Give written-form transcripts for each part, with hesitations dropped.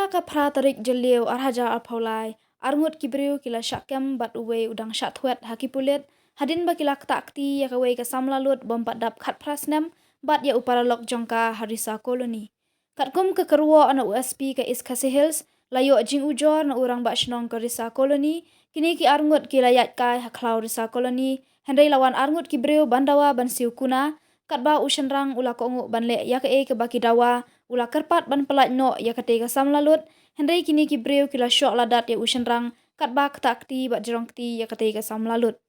ka phra tarik jeliu arhaja arphaulai arngut kibriu kila syakem bat uwe udang syathuet hakipulet hadin bakila takti ya kawe ka samlalut bompat dap khat prasnem bat ya uparalok jongka harisa koloni katkum ke kerwo ana USP ka Iskasi Hills layo jing ujor na urang ba shnong ka risa koloni kini ki arngut kila yat kai haklau risa koloni hendai lawan arngut kibriu bandawa ban siu kuna katba ushenrang ula kongu banle ya ke baki dawa ula kerpat ban pelat no ya kate ka samlalut hendai kini kibriu kila syok ladat ya ushenrang katba takti bat jerongti ya kate ka samlalut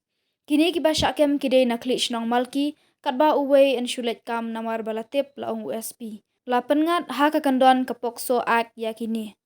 kini ki ba syakem kidei na klik shnong malki katba uwe en shulet kam namar balatip laung USP la pengat ha ka kandon ke pokso ak ya kini